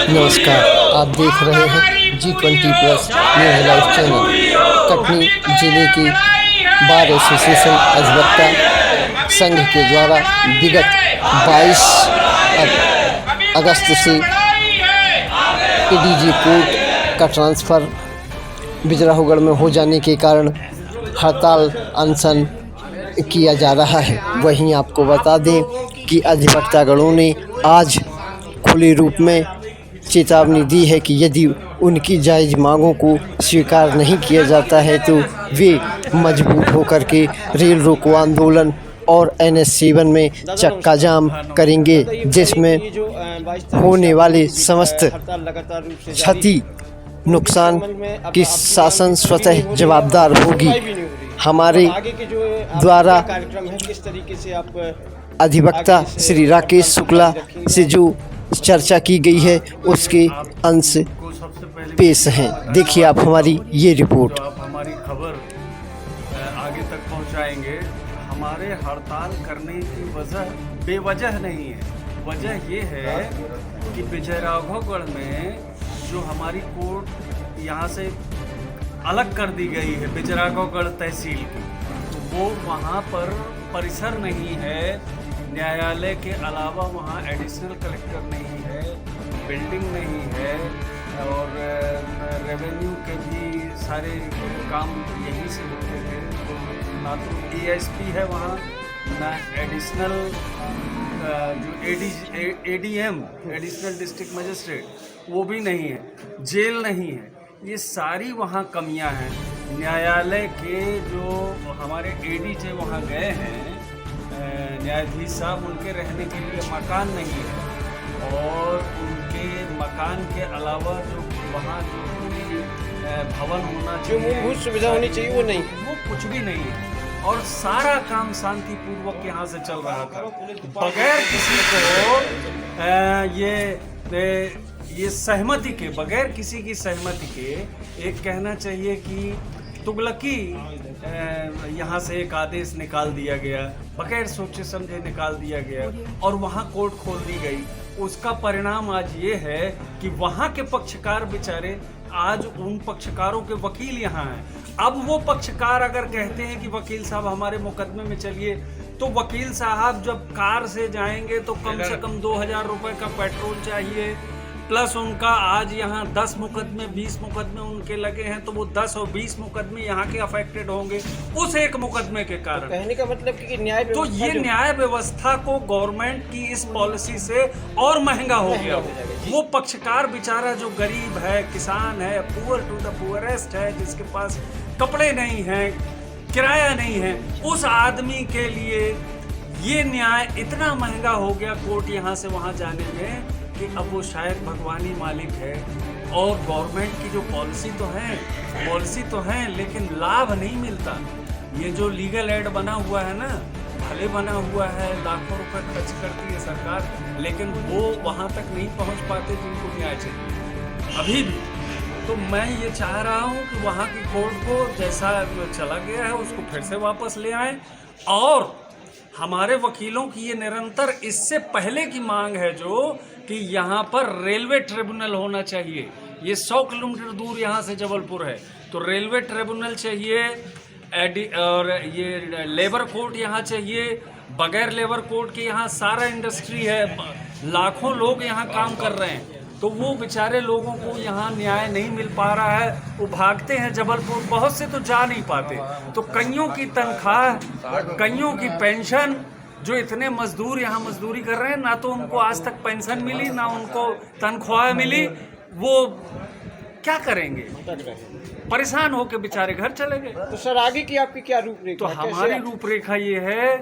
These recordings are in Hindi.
नमस्कार, आप देख रहे हैं G20+ news live channel. Katni जिले की बार एसोसिएशन अधिवक्ता संघ के द्वारा विगत 22 अगस्त से एडीजे कोर्ट का ट्रांसफ़र बिजराहोगढ़ में हो जाने के कारण हड़ताल अनशन किया जा रहा है। वहीं आपको बता दें कि अधिवक्तागणों ने आज खुले रूप में चेतावनी दी है कि यदि उनकी जायज़ मांगों को स्वीकार नहीं किया जाता है तो वे मजबूत होकर के रेल रोको आंदोलन और NH7 में चक्का जाम करेंगे, जिसमें होने वाले समस्त क्षति नुकसान की शासन स्वतः जवाबदार होगी। हमारे द्वारा अधिवक्ता श्री राकेश शुक्ला से जो चर्चा की गई है उसके अंश पेश हैं। देखिए आप हमारी ये रिपोर्ट। आप हमारी खबर आगे तक पहुंचाएंगे। हमारे हड़ताल करने की वजह बेवजह नहीं है। वजह ये है कि बिजराहोगढ़ में जो हमारी कोर्ट यहाँ से अलग कर दी गई है, बिजराहोगढ़ तहसील की, तो वो वहाँ पर परिसर नहीं है। न्यायालय के अलावा वहाँ एडिशनल कलेक्टर नहीं है, बिल्डिंग नहीं है और रेवेन्यू के भी सारे काम यहीं से होते थे। ना तो ASP है वहाँ, ना एडिशनल जो ADM एडिशनल डिस्ट्रिक्ट मजिस्ट्रेट वो भी नहीं है, जेल नहीं है। ये सारी वहाँ कमियाँ हैं। न्यायालय के जो हमारे ADJ वहाँ गए हैं न्यायाधीश साहब, उनके रहने के लिए मकान नहीं है और उनके मकान के अलावा जो वहाँ जो भवन होना चाहिए, मूलभूत सुविधा होनी चाहिए, वो नहीं, वो कुछ भी नहीं है। और सारा काम शांतिपूर्वक यहाँ से चल रहा था बगैर किसी को ये सहमति के, बगैर किसी की सहमति के। एक कहना चाहिए कि तुगलकी यहाँ से एक आदेश निकाल दिया गया, बगैर सोचे समझे निकाल दिया गया और वहाँ कोर्ट खोल दी गई। उसका परिणाम आज ये है कि वहाँ के पक्षकार बेचारे, आज उन पक्षकारों के वकील यहाँ हैं। अब वो पक्षकार अगर कहते हैं कि वकील साहब हमारे मुकदमे में चलिए, तो वकील साहब जब कार से जाएंगे तो कम से कम 2000 रुपये का पेट्रोल चाहिए, प्लस उनका आज यहाँ 10 मुकदमे 20 मुकदमे उनके लगे हैं, तो वो 10 और 20 मुकदमे यहाँ के अफेक्टेड होंगे उस एक मुकदमे के कारण। कहने का मतलब कि न्याय तो ये न्याय व्यवस्था को गवर्नमेंट की इस पॉलिसी से और महंगा हो गया। वो पक्षकार बेचारा जो गरीब है, किसान है, पुअर टू द पुअरेस्ट है, जिसके पास कपड़े नहीं हैं, किराया नहीं है, उस आदमी के लिए ये न्याय इतना महंगा हो गया कोर्ट यहाँ से वहाँ जाने में कि अब वो शायद भगवानी मालिक है। और गवर्नमेंट की जो पॉलिसी तो है लेकिन लाभ नहीं मिलता। ये जो लीगल एड बना हुआ है ना, भले बना हुआ है, लाखों रुपए खर्च करती है सरकार, लेकिन वो वहाँ तक नहीं पहुँच पाते जिनको न्याय चाहिए अभी भी। तो मैं ये चाह रहा हूँ कि वहाँ की कोर्ट को जैसा चला गया है उसको फिर से वापस ले आए। और हमारे वकीलों की ये निरंतर इससे पहले की मांग है जो कि यहाँ पर रेलवे ट्रिब्यूनल होना चाहिए। ये 100 किलोमीटर दूर यहाँ से जबलपुर है, तो रेलवे ट्रिब्यूनल चाहिए और ये लेबर कोर्ट यहाँ चाहिए। बगैर लेबर कोर्ट के यहाँ सारा इंडस्ट्री है, लाखों लोग यहाँ काम कर रहे हैं, तो वो बेचारे लोगों को यहाँ न्याय नहीं मिल पा रहा है। वो भागते हैं जबलपुर, बहुत से तो जा नहीं पाते। तो कईयों की तनख्वाह, कईयों की पेंशन, जो इतने मजदूर यहाँ मजदूरी कर रहे हैं, ना तो उनको आज तक पेंशन मिली, ना उनको तनख्वाह मिली, वो क्या करेंगे? परेशान होकर बेचारे घर चले गए। तो सर आगे की आपकी क्या रूपरेखा? तो हमारी रूपरेखा ये है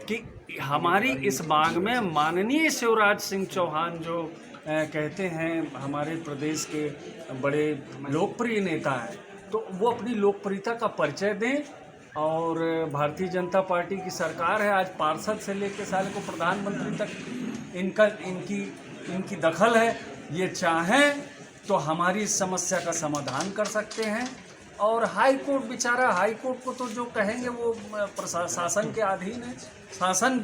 कि हमारी इस मांग में माननीय शिवराज सिंह चौहान जो कहते हैं हमारे प्रदेश के बड़े लोकप्रिय नेता हैं, तो वो अपनी लोकप्रियता का परिचय दें। और भारतीय जनता पार्टी की सरकार है, आज पार्षद से लेकर साले को प्रधानमंत्री तक इनकी दखल है। ये चाहें तो हमारी इस समस्या का समाधान कर सकते हैं। और हाई कोर्ट बेचारा, हाई कोर्ट को तो जो कहेंगे वो शासन के अधीन है। शासन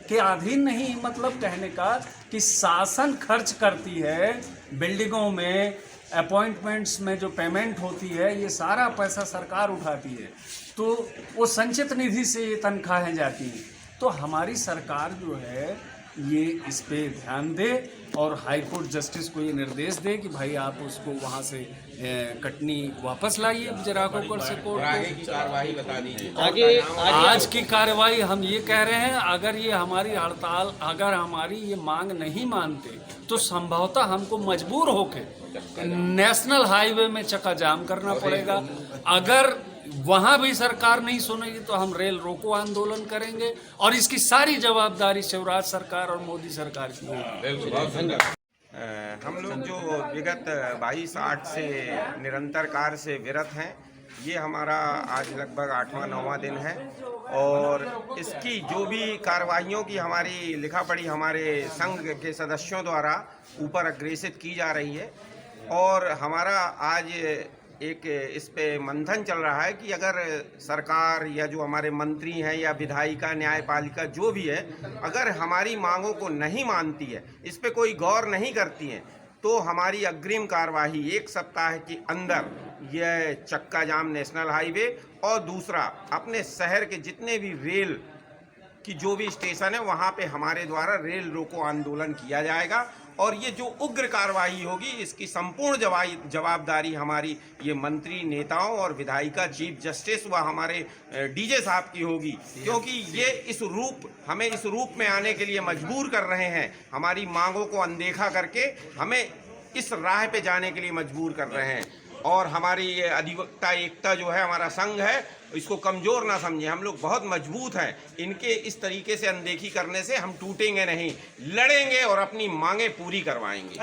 के अधीन नहीं, मतलब कहने का कि शासन खर्च करती है बिल्डिंगों में, अपॉइंटमेंट्स में जो पेमेंट होती है, ये सारा पैसा सरकार उठाती है, तो वो संचित निधि से ये तनख्वाहें जाती हैं। तो हमारी सरकार जो है ये इस पे ध्यान दे और हाई कोर्ट जस्टिस को ये निर्देश दे कि भाई आप उसको वहाँ से कटनी वापस लाइए बिजराहोगढ़ से कोर्ट को। कार्रवाई बता दीजिए आगे आज की कार्रवाई हम ये कह रहे हैं, अगर ये हमारी हड़ताल, अगर हमारी ये मांग नहीं मानते तो संभवतः हमको मजबूर होके नेशनल हाईवे में चक्का जाम करना पड़ेगा। अगर वहां भी सरकार नहीं सुनेगी तो हम रेल रोको आंदोलन करेंगे और इसकी सारी जवाबदारी शिवराज सरकार और मोदी सरकार की होगी। हम लोग जो विगत 22-8 से निरंतर कार्य से विरत हैं, ये हमारा आज लगभग 8वां-9वां दिन है और इसकी जो भी कार्रवाइयों की हमारी लिखा पढ़ी हमारे संघ के सदस्यों द्वारा ऊपर अग्रेसित की जा रही है और हमारा आज एक इस पे मंथन चल रहा है कि अगर सरकार या जो हमारे मंत्री हैं या विधायिका, न्यायपालिका जो भी है, अगर हमारी मांगों को नहीं मानती है, इस पे कोई गौर नहीं करती है, तो हमारी अग्रिम कार्यवाही 1 सप्ताह के अंदर यह चक्का जाम नेशनल हाईवे और दूसरा अपने शहर के जितने भी रेल कि जो भी स्टेशन है वहाँ पे हमारे द्वारा रेल रोको आंदोलन किया जाएगा और ये जो उग्र कार्रवाई होगी इसकी संपूर्ण जवाबदारी हमारी ये मंत्री, नेताओं और विधायिका, चीफ जस्टिस व हमारे डीजे साहब की होगी, क्योंकि ये हमें इस रूप में आने के लिए मजबूर कर रहे हैं। हमारी मांगों को अनदेखा करके हमें इस राह पे जाने के लिए मजबूर कर रहे हैं और हमारी ये अधिवक्ता एकता जो है, हमारा संघ है, इसको कमज़ोर ना समझें। हम लोग बहुत मजबूत हैं। इनके इस तरीके से अनदेखी करने से हम टूटेंगे नहीं, लड़ेंगे और अपनी मांगें पूरी करवाएंगे।